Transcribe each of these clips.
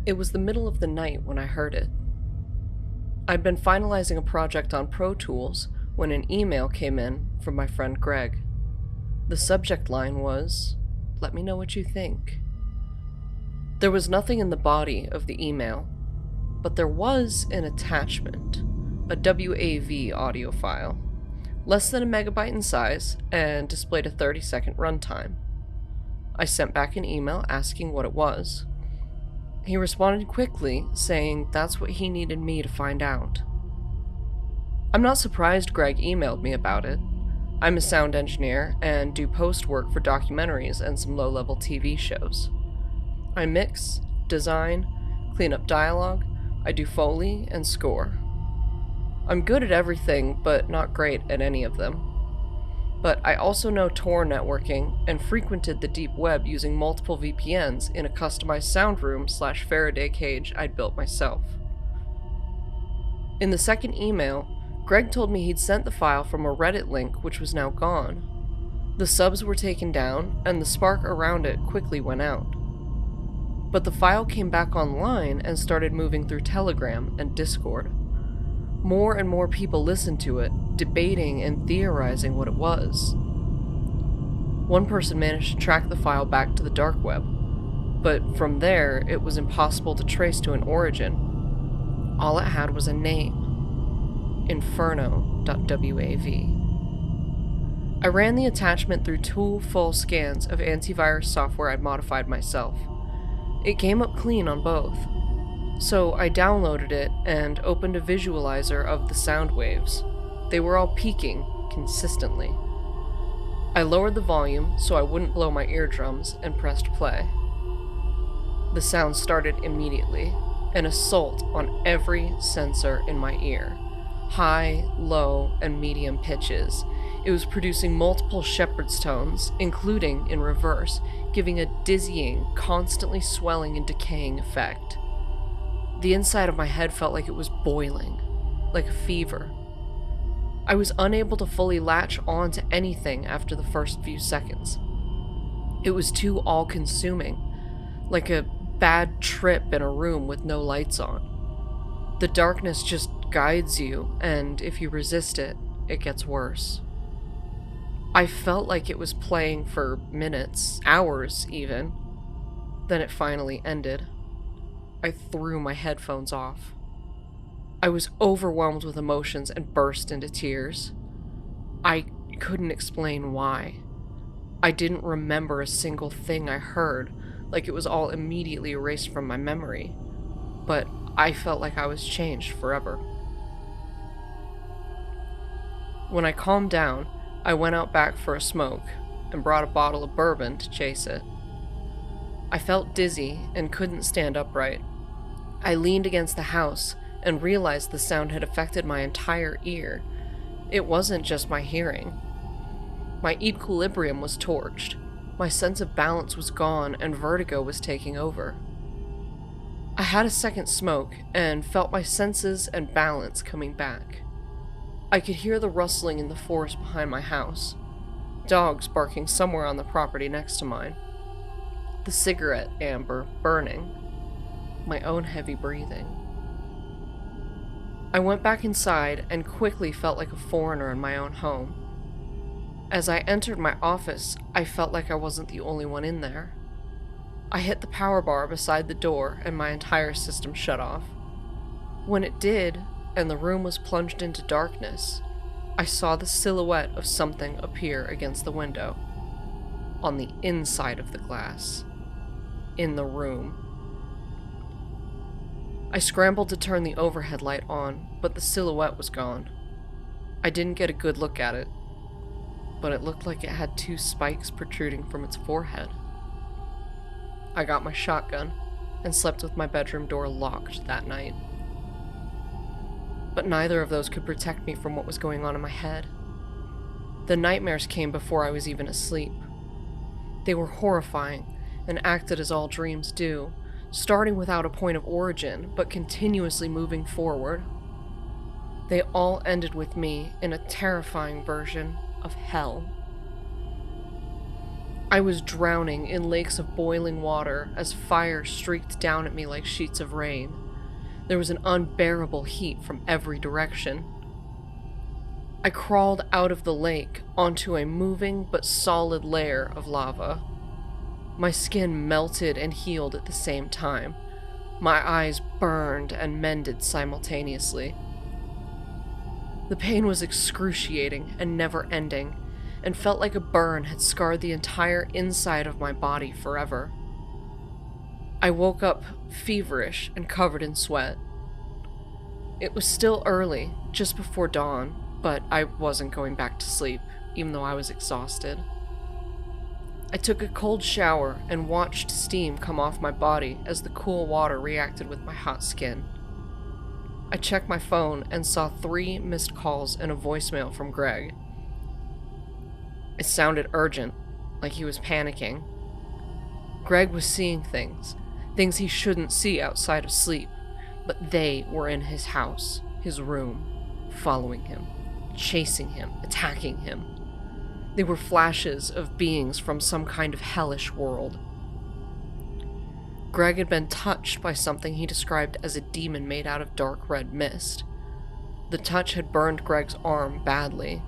It was the middle of the night when I heard it. I'd been finalizing a project on Pro Tools when an email came in from my friend Greg. The subject line was, "Let me know what you think." There was nothing in the body of the email, but there was an attachment, a WAV audio file, less than a megabyte in size and displayed a 30-second runtime. I sent back an email asking what it was. He responded quickly, saying that's what he needed me to find out. I'm not surprised Greg emailed me about it. I'm a sound engineer and do post work for documentaries and some low-level TV shows. I mix, design, clean up dialogue, I do Foley and score. I'm good at everything, but not great at any of them. But I also know Tor networking and frequented the deep web using multiple VPNs in a customized sound room / Faraday cage I'd built myself. In the second email, Greg told me he'd sent the file from a Reddit link which was now gone. The subs were taken down and the spark around it quickly went out. But the file came back online and started moving through Telegram and Discord. More and more people listened to it, debating and theorizing what it was. One person managed to track the file back to the dark web, but from there it was impossible to trace to an origin. All it had was a name: inferno.wav. I ran the attachment through 2 full scans of antivirus software I'd modified myself. It came up clean on both. So I downloaded it and opened a visualizer of the sound waves. They were all peaking consistently. I lowered the volume so I wouldn't blow my eardrums and pressed play. The sound started immediately, an assault on every sensor in my ear. High, low, and medium pitches. It was producing multiple shepherd's tones, including in reverse, giving a dizzying, constantly swelling and decaying effect. The inside of my head felt like it was boiling, like a fever. I was unable to fully latch on to anything after the first few seconds. It was too all-consuming, like a bad trip in a room with no lights on. The darkness just guides you, and if you resist it, it gets worse. I felt like it was playing for minutes, hours even. Then it finally ended. I threw my headphones off. I was overwhelmed with emotions and burst into tears. I couldn't explain why. I didn't remember a single thing I heard, like it was all immediately erased from my memory. But I felt like I was changed forever. When I calmed down, I went out back for a smoke and brought a bottle of bourbon to chase it. I felt dizzy and couldn't stand upright. I leaned against the house and realized the sound had affected my entire ear. It wasn't just my hearing. My equilibrium was torched. My sense of balance was gone and vertigo was taking over. I had a second smoke and felt my senses and balance coming back. I could hear the rustling in the forest behind my house, dogs barking somewhere on the property next to mine, the cigarette amber burning, my own heavy breathing. I went back inside and quickly felt like a foreigner in my own home. As I entered my office, I felt like I wasn't the only one in there. I hit the power bar beside the door and my entire system shut off. When it did, and the room was plunged into darkness, I saw the silhouette of something appear against the window, on the inside of the glass, in the room. I scrambled to turn the overhead light on, but the silhouette was gone. I didn't get a good look at it, but it looked like it had 2 spikes protruding from its forehead. I got my shotgun and slept with my bedroom door locked that night. But neither of those could protect me from what was going on in my head. The nightmares came before I was even asleep. They were horrifying and acted as all dreams do, starting without a point of origin, but continuously moving forward. They all ended with me in a terrifying version of hell. I was drowning in lakes of boiling water as fire streaked down at me like sheets of rain. There was an unbearable heat from every direction. I crawled out of the lake onto a moving but solid layer of lava. My skin melted and healed at the same time. My eyes burned and mended simultaneously. The pain was excruciating and never ending, and felt like a burn had scarred the entire inside of my body forever. I woke up feverish and covered in sweat. It was still early, just before dawn, but I wasn't going back to sleep, even though I was exhausted. I took a cold shower and watched steam come off my body as the cool water reacted with my hot skin. I checked my phone and saw 3 missed calls and a voicemail from Greg. It sounded urgent, like he was panicking. Greg was seeing things he shouldn't see outside of sleep, but they were in his house, his room, following him, chasing him, attacking him. They were flashes of beings from some kind of hellish world. Greg had been touched by something he described as a demon made out of dark red mist. The touch had burned Greg's arm badly.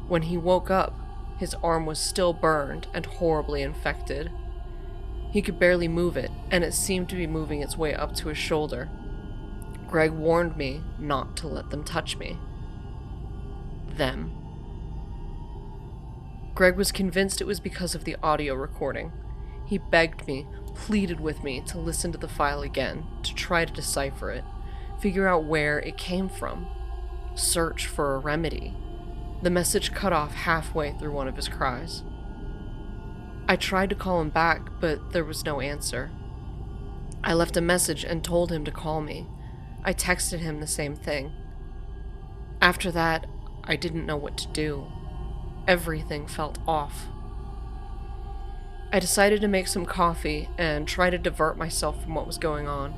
When he woke up, his arm was still burned and horribly infected. He could barely move it, and it seemed to be moving its way up to his shoulder. Greg warned me not to let them touch me. Them. Greg was convinced it was because of the audio recording. He begged me, pleaded with me to listen to the file again, to try to decipher it, figure out where it came from, search for a remedy. The message cut off halfway through one of his cries. I tried to call him back, but there was no answer. I left a message and told him to call me. I texted him the same thing. After that, I didn't know what to do. Everything felt off. I decided to make some coffee and try to divert myself from what was going on.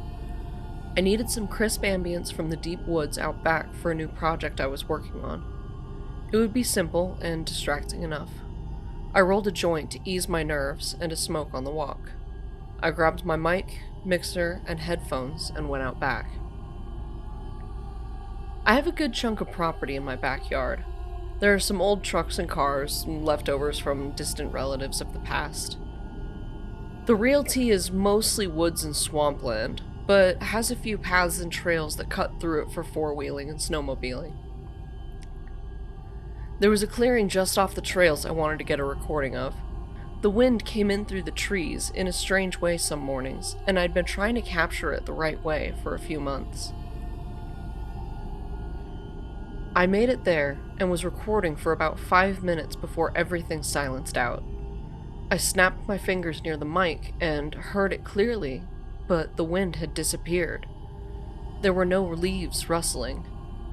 I needed some crisp ambience from the deep woods out back for a new project I was working on. It would be simple and distracting enough. I rolled a joint to ease my nerves and to smoke on the walk. I grabbed my mic, mixer, and headphones and went out back. I have a good chunk of property in my backyard. There are some old trucks and cars, and leftovers from distant relatives of the past. The realty is mostly woods and swampland, but has a few paths and trails that cut through it for four-wheeling and snowmobiling. There was a clearing just off the trails I wanted to get a recording of. The wind came in through the trees in a strange way some mornings, and I'd been trying to capture it the right way for a few months. I made it there and was recording for about 5 minutes before everything silenced out. I snapped my fingers near the mic and heard it clearly, but the wind had disappeared. There were no leaves rustling.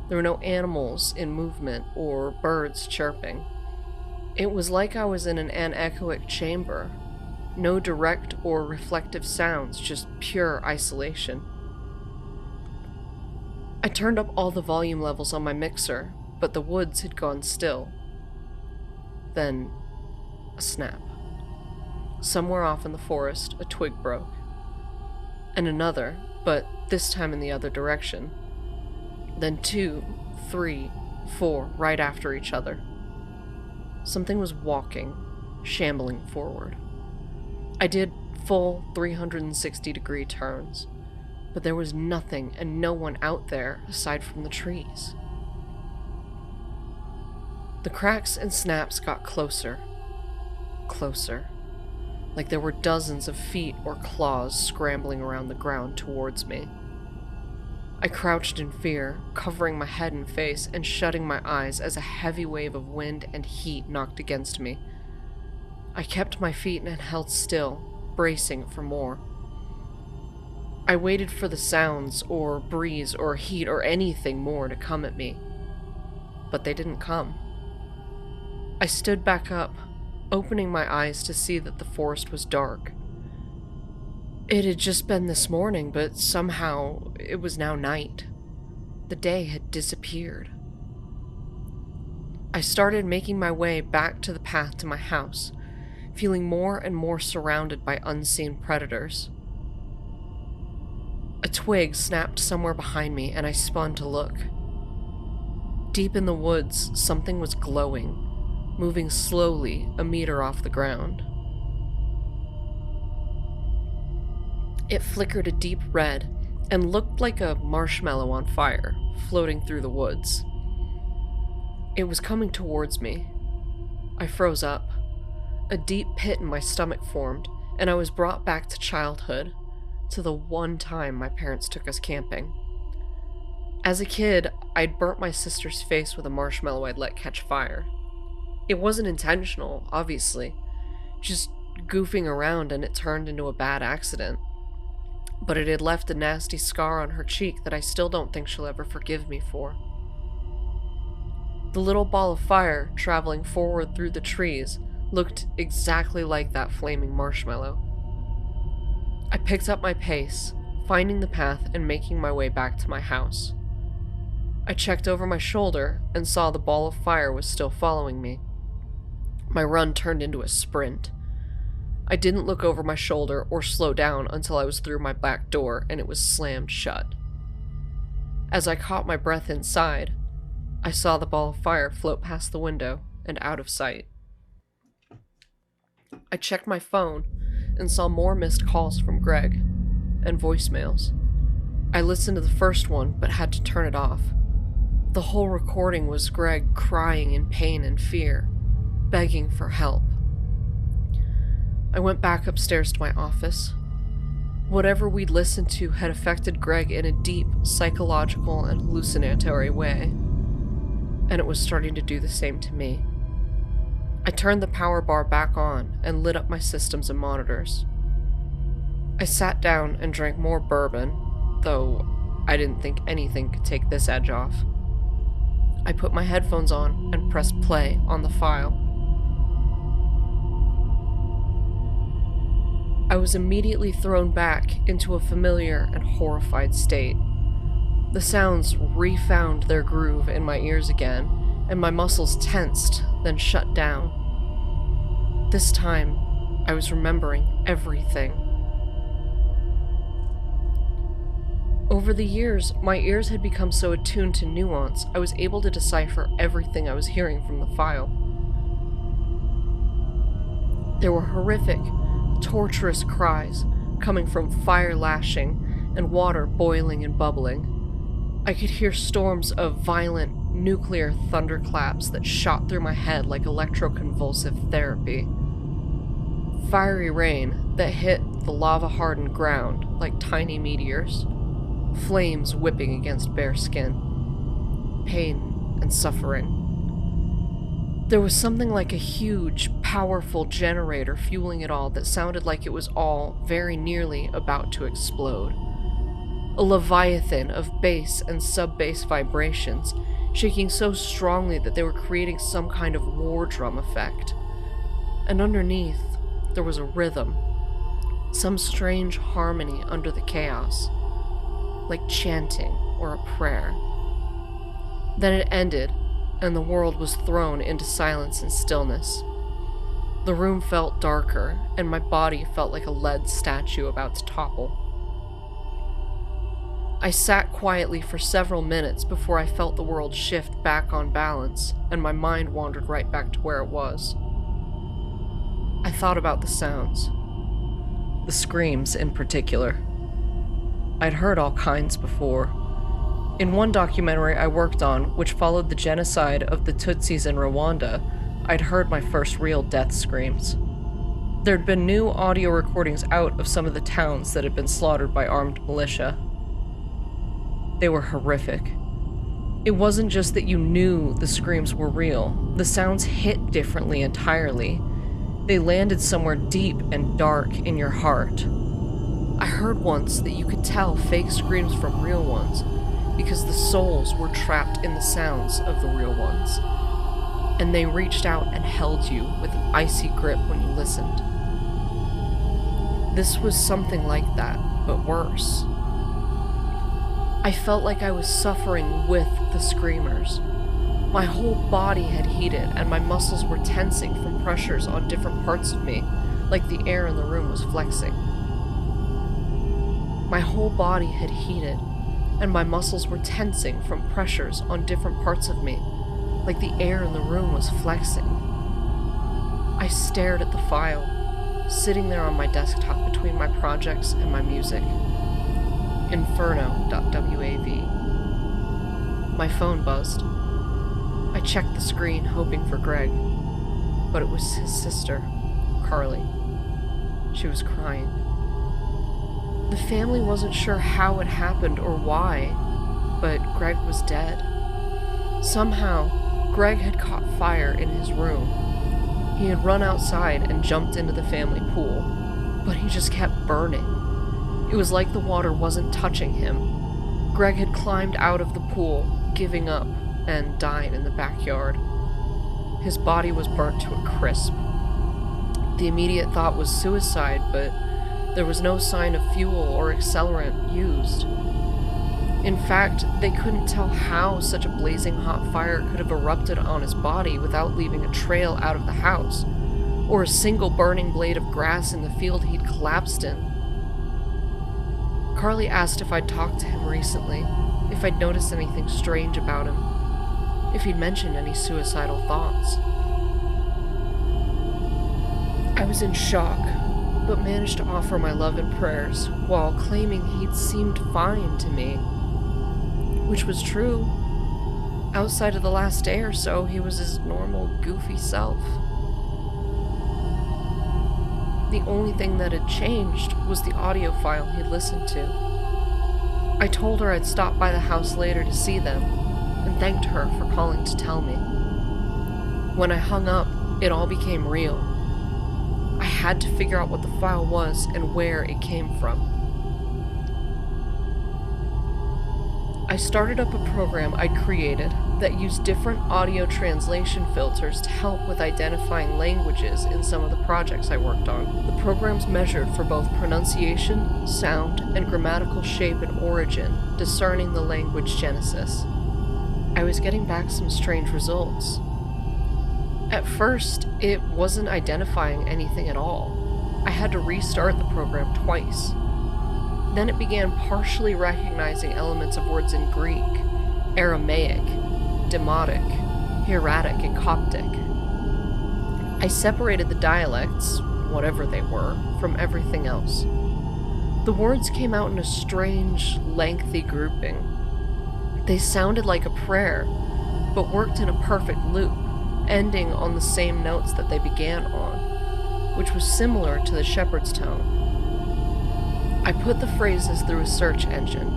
There were no animals in movement or birds chirping. It was like I was in an anechoic chamber. No direct or reflective sounds, just pure isolation. I turned up all the volume levels on my mixer, but the woods had gone still. Then, a snap. Somewhere off in the forest, a twig broke. And another, but this time in the other direction. Then 2, 3, 4, right after each other. Something was walking, shambling forward. I did full 360-degree turns, but there was nothing and no one out there aside from the trees. The cracks and snaps got closer, closer, like there were dozens of feet or claws scrambling around the ground towards me. I crouched in fear, covering my head and face and shutting my eyes as a heavy wave of wind and heat knocked against me. I kept my feet and held still, bracing for more. I waited for the sounds, or breeze, or heat, or anything more to come at me. But they didn't come. I stood back up, opening my eyes to see that the forest was dark. It had just been this morning, but somehow it was now night. The day had disappeared. I started making my way back to the path to my house, feeling more and more surrounded by unseen predators. A twig snapped somewhere behind me, and I spun to look. Deep in the woods, something was glowing, moving slowly a meter off the ground. It flickered a deep red and looked like a marshmallow on fire, floating through the woods. It was coming towards me. I froze up. A deep pit in my stomach formed, and I was brought back to childhood, to the one time my parents took us camping. As a kid, I'd burnt my sister's face with a marshmallow I'd let catch fire. It wasn't intentional, obviously, just goofing around, and it turned into a bad accident. But it had left a nasty scar on her cheek that I still don't think she'll ever forgive me for. The little ball of fire traveling forward through the trees looked exactly like that flaming marshmallow. I picked up my pace, finding the path and making my way back to my house. I checked over my shoulder and saw the ball of fire was still following me. My run turned into a sprint. I didn't look over my shoulder or slow down until I was through my back door and it was slammed shut. As I caught my breath inside, I saw the ball of fire float past the window and out of sight. I checked my phone and saw more missed calls from Greg and voicemails. I listened to the first one but had to turn it off. The whole recording was Greg crying in pain and fear, begging for help. I went back upstairs to my office. Whatever we'd listened to had affected Greg in a deep, psychological, and hallucinatory way, and it was starting to do the same to me. I turned the power bar back on and lit up my systems and monitors. I sat down and drank more bourbon, though I didn't think anything could take this edge off. I put my headphones on and pressed play on the file. I was immediately thrown back into a familiar and horrified state. The sounds refound their groove in my ears again, and my muscles tensed, then shut down. This time, I was remembering everything. Over the years, my ears had become so attuned to nuance, I was able to decipher everything I was hearing from the file. There were horrific, torturous cries coming from fire lashing and water boiling and bubbling. I could hear storms of violent nuclear thunderclaps that shot through my head like electroconvulsive therapy. Fiery rain that hit the lava-hardened ground like tiny meteors. Flames whipping against bare skin. Pain and suffering. There was something like a huge, powerful generator fueling it all that sounded like it was all very nearly about to explode. A leviathan of bass and sub-bass vibrations, shaking so strongly that they were creating some kind of war drum effect. And underneath, there was a rhythm, some strange harmony under the chaos, like chanting or a prayer. Then it ended, and the world was thrown into silence and stillness. The room felt darker, and my body felt like a lead statue about to topple. I sat quietly for several minutes before I felt the world shift back on balance, and my mind wandered right back to where it was. I thought about the sounds. The screams in particular. I'd heard all kinds before. In one documentary I worked on, which followed the genocide of the Tutsis in Rwanda, I'd heard my first real death screams. There'd been new audio recordings out of some of the towns that had been slaughtered by armed militia. They were horrific. It wasn't just that you knew the screams were real. The sounds hit differently entirely. They landed somewhere deep and dark in your heart. I heard once that you could tell fake screams from real ones because the souls were trapped in the sounds of the real ones, and they reached out and held you with an icy grip when you listened. This was something like that, but worse. I felt like I was suffering with the screamers. My whole body had heated, and my muscles were tensing from pressures on different parts of me, like the air in the room was flexing. My whole body had heated, and my muscles were tensing from pressures on different parts of me, like the air in the room was flexing. I stared at the file, sitting there on my desktop between my projects and my music. Inferno.wav. My phone buzzed. I checked the screen, hoping for Greg, but it was his sister, Carly. She was crying. The family wasn't sure how it happened or why, but Greg was dead. Somehow, Greg had caught fire in his room. He had run outside and jumped into the family pool, but he just kept burning. It was like the water wasn't touching him. Greg had climbed out of the pool, giving up, and died in the backyard. His body was burnt to a crisp. The immediate thought was suicide, but there was no sign of fuel or accelerant used. In fact, they couldn't tell how such a blazing hot fire could have erupted on his body without leaving a trail out of the house, or a single burning blade of grass in the field he'd collapsed in. Carly asked if I'd talked to him recently, if I'd noticed anything strange about him, if he'd mentioned any suicidal thoughts. I was in shock, but managed to offer my love and prayers while claiming he'd seemed fine to me. Which was true. Outside of the last day or so, he was his normal, goofy self. The only thing that had changed was the audio file he'd listened to. I told her I'd stop by the house later to see them, and thanked her for calling to tell me. When I hung up, it all became real. I had to figure out what the file was and where it came from. I started up a program I'd created that used different audio translation filters to help with identifying languages in some of the projects I worked on. The programs measured for both pronunciation, sound, and grammatical shape and origin, discerning the language genesis. I was getting back some strange results. At first, it wasn't identifying anything at all. I had to restart the program twice. Then it began partially recognizing elements of words in Greek, Aramaic, Demotic, Hieratic, and Coptic. I separated the dialects, whatever they were, from everything else. The words came out in a strange, lengthy grouping. They sounded like a prayer, but worked in a perfect loop, ending on the same notes that they began on, which was similar to the shepherd's tone. I put the phrases through a search engine.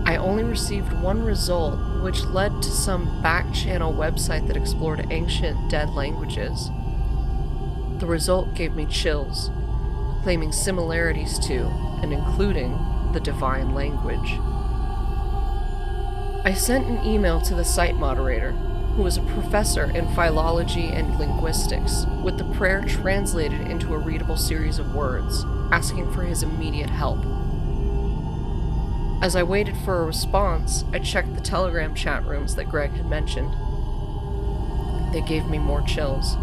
I only received one result, which led to some back-channel website that explored ancient dead languages. The result gave me chills, claiming similarities to, and including, the divine language. I sent an email to the site moderator, who was a professor in philology and linguistics, with the prayer translated into a readable series of words, asking for his immediate help. As I waited for a response, I checked the Telegram chat rooms that Greg had mentioned. They gave me more chills.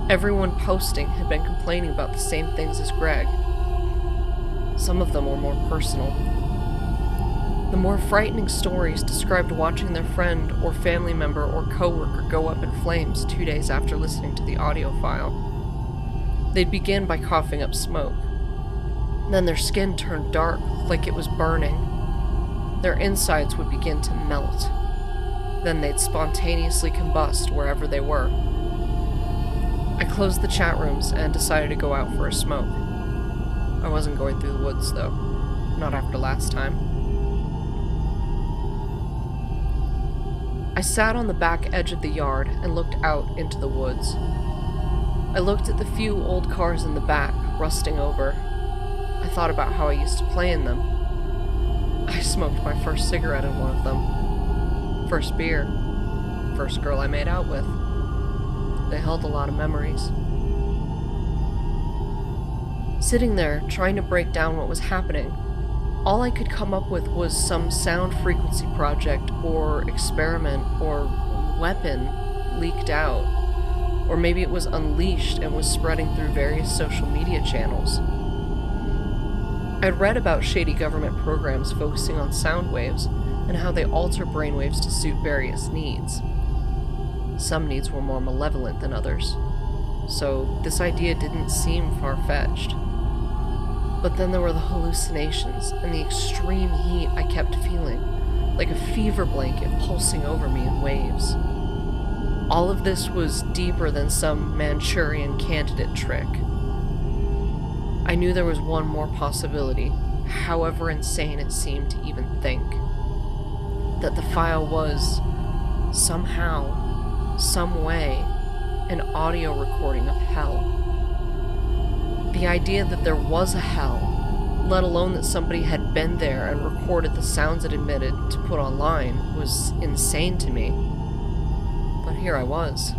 Everyone posting had been complaining about the same things as Greg. Some of them were more personal. The more frightening stories described watching their friend or family member or coworker go up in flames 2 days after listening to the audio file. They'd begin by coughing up smoke. Then their skin turned dark, like it was burning. Their insides would begin to melt. Then they'd spontaneously combust wherever they were. I closed the chat rooms and decided to go out for a smoke. I wasn't going through the woods, though. Not after last time. I sat on the back edge of the yard and looked out into the woods. I looked at the few old cars in the back, rusting over. I thought about how I used to play in them. I smoked my first cigarette in one of them. First beer. First girl I made out with. They held a lot of memories. Sitting there, trying to break down what was happening, all I could come up with was some sound frequency project or experiment or weapon leaked out, or maybe it was unleashed and was spreading through various social media channels. I'd read about shady government programs focusing on sound waves and how they alter brainwaves to suit various needs. Some needs were more malevolent than others, so this idea didn't seem far-fetched. But then there were the hallucinations and the extreme heat I kept feeling, like a fever blanket pulsing over me in waves. All of this was deeper than some Manchurian candidate trick. I knew there was one more possibility, however insane it seemed to even think. That the file was, somehow, some way, an audio recording of hell. The idea that there was a hell, let alone that somebody had been there and recorded the sounds it emitted to put online, was insane to me. But here I was.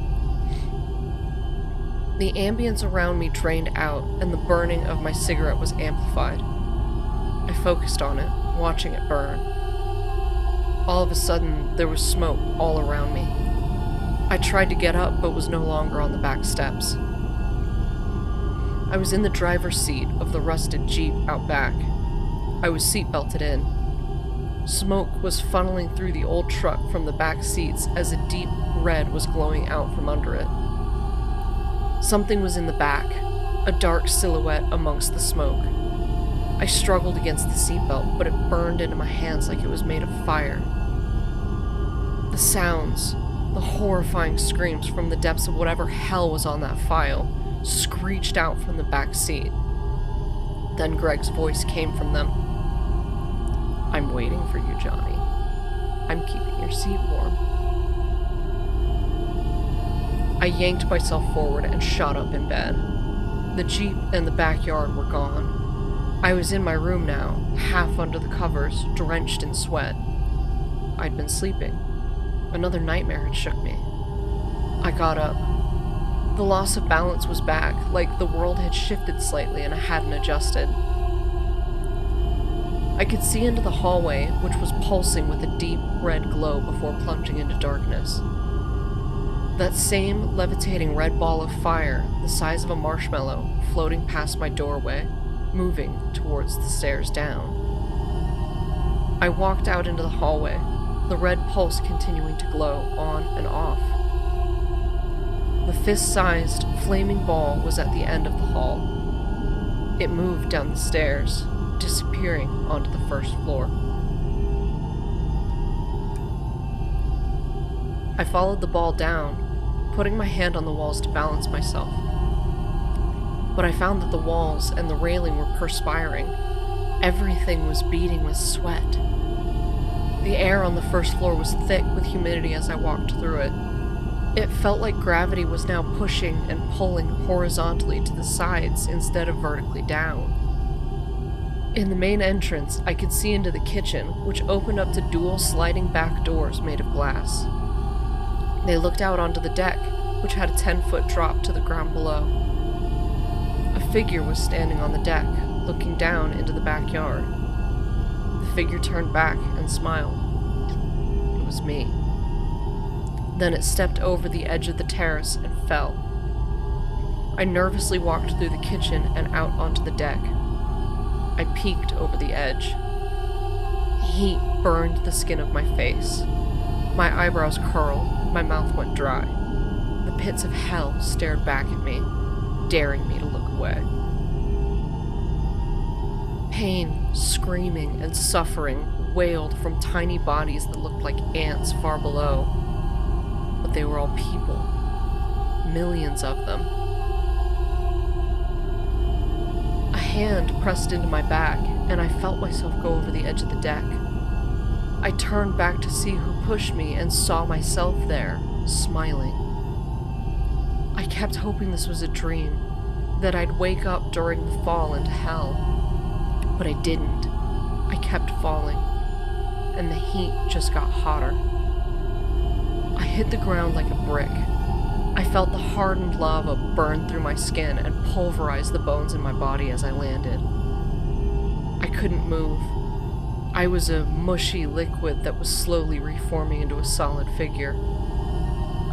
The ambience around me drained out, and the burning of my cigarette was amplified. I focused on it, watching it burn. All of a sudden, there was smoke all around me. I tried to get up, but was no longer on the back steps. I was in the driver's seat of the rusted Jeep out back. I was seatbelted in. Smoke was funneling through the old truck from the back seats as a deep red was glowing out from under it. Something was in the back, a dark silhouette amongst the smoke. I struggled against the seatbelt, but it burned into my hands like it was made of fire. The sounds, the horrifying screams from the depths of whatever hell was on that file, screeched out from the back seat. Then Greg's voice came from them. "I'm waiting for you, Johnny. I'm keeping your seat warm." I yanked myself forward and shot up in bed. The Jeep and the backyard were gone. I was in my room now, half under the covers, drenched in sweat. I'd been sleeping. Another nightmare had shook me. I got up. The loss of balance was back, like the world had shifted slightly and I hadn't adjusted. I could see into the hallway, which was pulsing with a deep red glow before plunging into darkness. That same levitating red ball of fire, the size of a marshmallow, floating past my doorway, moving towards the stairs down. I walked out into the hallway, the red pulse continuing to glow on and off. The fist-sized, flaming ball was at the end of the hall. It moved down the stairs, disappearing onto the first floor. I followed the ball down, putting my hand on the walls to balance myself. But I found that the walls and the railing were perspiring. Everything was beating with sweat. The air on the first floor was thick with humidity as I walked through it. It felt like gravity was now pushing and pulling horizontally to the sides instead of vertically down. In the main entrance, I could see into the kitchen, which opened up to dual sliding back doors made of glass. They looked out onto the deck, which had a 10-foot drop to the ground below. A figure was standing on the deck, looking down into the backyard. The figure turned back and smiled. It was me. Then it stepped over the edge of the terrace and fell. I nervously walked through the kitchen and out onto the deck. I peeked over the edge. Heat burned the skin of my face. My eyebrows curled, my mouth went dry. The pits of hell stared back at me, daring me to look away. Pain, screaming, and suffering wailed from tiny bodies that looked like ants far below. But they were all people. Millions of them. A hand pressed into my back, and I felt myself go over the edge of the deck. I turned back to see who pushed me and saw myself there, smiling. I kept hoping this was a dream, that I'd wake up during the fall into hell. But I didn't. I kept falling, and the heat just got hotter. I hit the ground like a brick. I felt the hardened lava burn through my skin and pulverize the bones in my body as I landed. I couldn't move. I was a mushy liquid that was slowly reforming into a solid figure.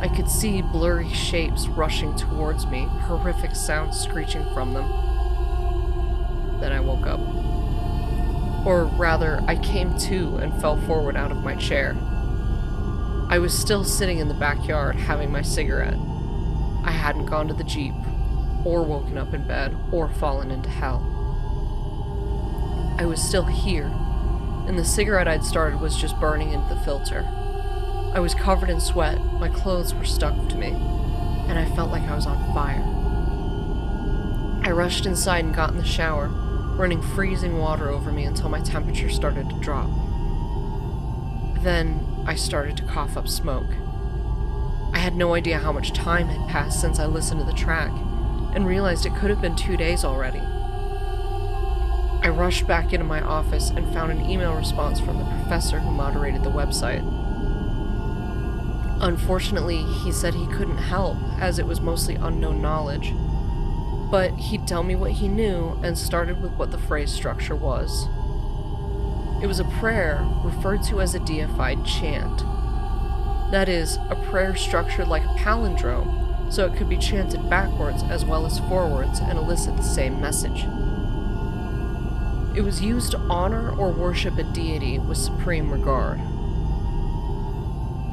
I could see blurry shapes rushing towards me, horrific sounds screeching from them. Then I woke up. Or rather, I came to and fell forward out of my chair. I was still sitting in the backyard having my cigarette. I hadn't gone to the Jeep, or woken up in bed, or fallen into hell. I was still here, and the cigarette I'd started was just burning into the filter. I was covered in sweat, my clothes were stuck to me, and I felt like I was on fire. I rushed inside and got in the shower, running freezing water over me until my temperature started to drop. Then I started to cough up smoke. I had no idea how much time had passed since I listened to the track, and realized it could have been 2 days already. I rushed back into my office and found an email response from the professor who moderated the website. Unfortunately, he said he couldn't help, as it was mostly unknown knowledge, but he'd tell me what he knew and started with what the phrase structure was. It was a prayer referred to as a deified chant. That is, a prayer structured like a palindrome, so it could be chanted backwards as well as forwards and elicit the same message. It was used to honor or worship a deity with supreme regard.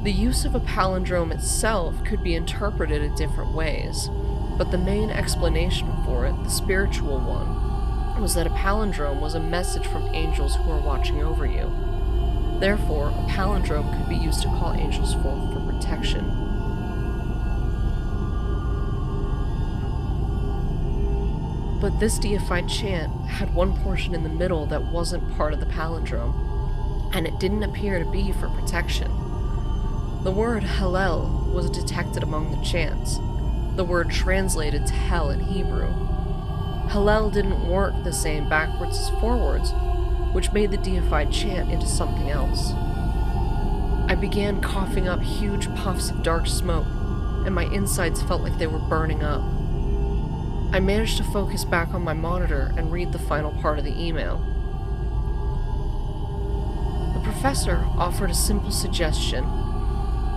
The use of a palindrome itself could be interpreted in different ways, but the main explanation for it, the spiritual one, was that a palindrome was a message from angels who were watching over you. Therefore, a palindrome could be used to call angels forth for protection. But this deified chant had one portion in the middle that wasn't part of the palindrome, and it didn't appear to be for protection. The word Hallel was detected among the chants, the word translated to hell in Hebrew. Hallel didn't work the same backwards as forwards, which made the deified chant into something else. I began coughing up huge puffs of dark smoke, and my insides felt like they were burning up. I managed to focus back on my monitor and read the final part of the email. The professor offered a simple suggestion: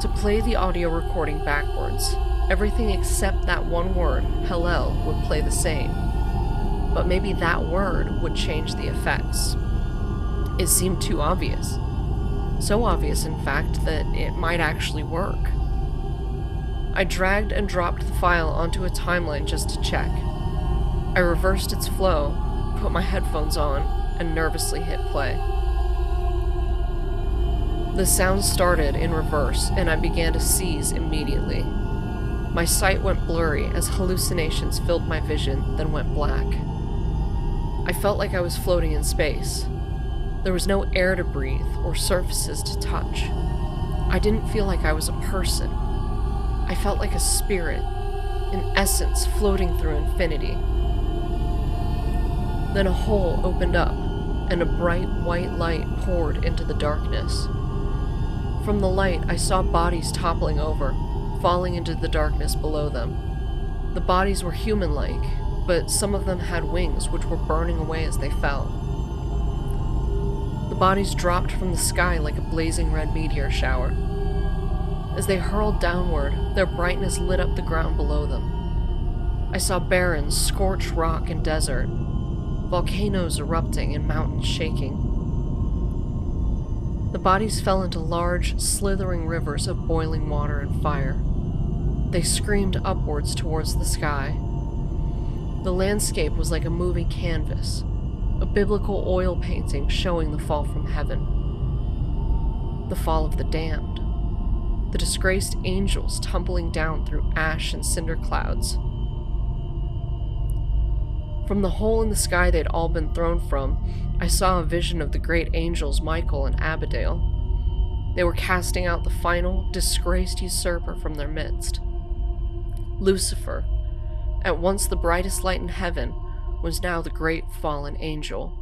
to play the audio recording backwards. Everything except that one word, Hallel, would play the same. But maybe that word would change the effects. It seemed too obvious. So obvious, in fact, that it might actually work. I dragged and dropped the file onto a timeline just to check. I reversed its flow, put my headphones on, and nervously hit play. The sound started in reverse, and I began to seize immediately. My sight went blurry as hallucinations filled my vision, then went black. I felt like I was floating in space. There was no air to breathe or surfaces to touch. I didn't feel like I was a person. I felt like a spirit, an essence floating through infinity. Then a hole opened up, and a bright white light poured into the darkness. From the light, I saw bodies toppling over, falling into the darkness below them. The bodies were human-like, but some of them had wings which were burning away as they fell. The bodies dropped from the sky like a blazing red meteor shower. As they hurled downward, their brightness lit up the ground below them. I saw barrens, scorched rock and desert, volcanoes erupting and mountains shaking. The bodies fell into large, slithering rivers of boiling water and fire. They screamed upwards towards the sky. The landscape was like a moving canvas, a biblical oil painting showing the fall from heaven. The fall of the damned. The disgraced angels tumbling down through ash and cinder clouds. From the hole in the sky they'd all been thrown from, I saw a vision of the great angels Michael and Abigail. They were casting out the final, disgraced usurper from their midst. Lucifer, at once the brightest light in heaven, was now the great fallen angel,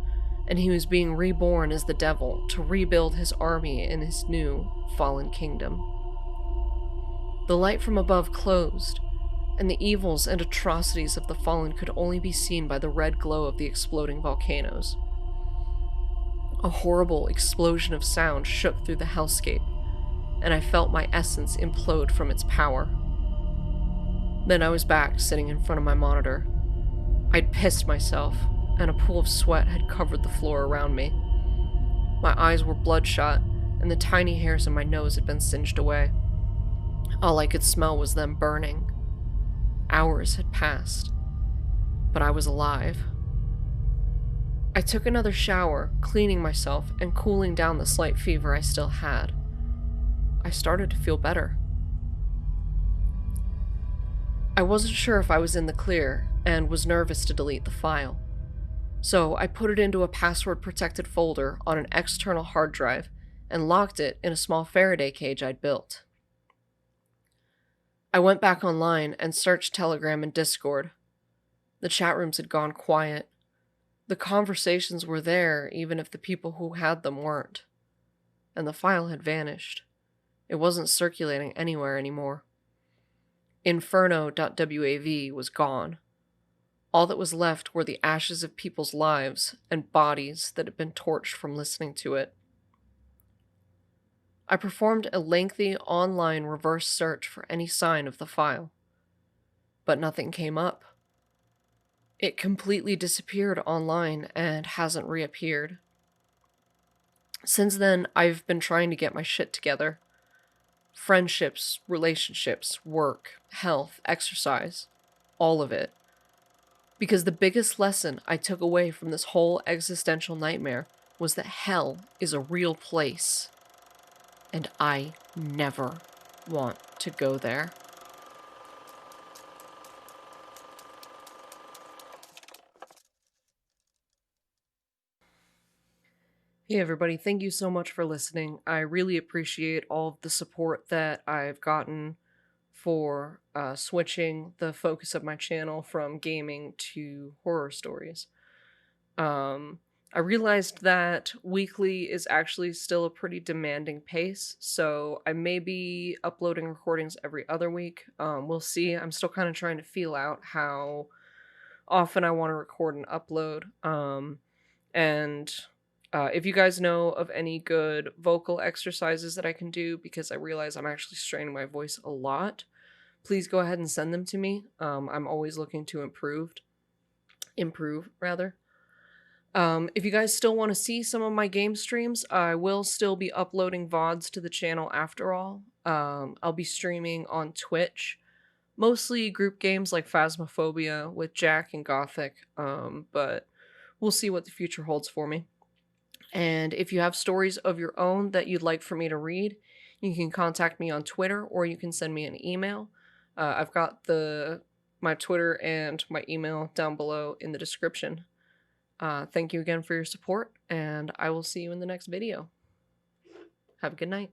and he was being reborn as the devil to rebuild his army in his new, fallen kingdom. The light from above closed, and the evils and atrocities of the fallen could only be seen by the red glow of the exploding volcanoes. A horrible explosion of sound shook through the hellscape, and I felt my essence implode from its power. Then I was back, sitting in front of my monitor. I'd pissed myself, and a pool of sweat had covered the floor around me. My eyes were bloodshot, and the tiny hairs in my nose had been singed away. All I could smell was them burning. Hours had passed, but I was alive. I took another shower, cleaning myself and cooling down the slight fever I still had. I started to feel better. I wasn't sure if I was in the clear and was nervous to delete the file. So I put it into a password-protected folder on an external hard drive and locked it in a small Faraday cage I'd built. I went back online and searched Telegram and Discord. The chat rooms had gone quiet. The conversations were there even if the people who had them weren't. And the file had vanished. It wasn't circulating anywhere anymore. Inferno.wav was gone. All that was left were the ashes of people's lives and bodies that had been torched from listening to it. I performed a lengthy online reverse search for any sign of the file, but nothing came up. It completely disappeared online and hasn't reappeared. Since then, I've been trying to get my shit together. Friendships, relationships, work, health, exercise, all of it. Because the biggest lesson I took away from this whole existential nightmare was that hell is a real place. And I never want to go there. Hey everybody, thank you so much for listening. I really appreciate all of the support that I've gotten for switching the focus of my channel from gaming to horror stories. I realized that weekly is actually still a pretty demanding pace, so I may be uploading recordings every other week. We'll see. I'm still kind of trying to feel out how often I want to record and upload. If you guys know of any good vocal exercises that I can do, because I realize I'm actually straining my voice a lot, please go ahead and send them to me. I'm always looking to improve. If you guys still want to see some of my game streams, I will still be uploading VODs to the channel after all. I'll be streaming on Twitch, mostly group games like Phasmophobia with Jack and Gothic, but we'll see what the future holds for me. And if you have stories of your own that you'd like for me to read, you can contact me on Twitter or you can send me an email. I've got my Twitter and my email down below in the description. Thank you again for your support, and I will see you in the next video. Have a good night.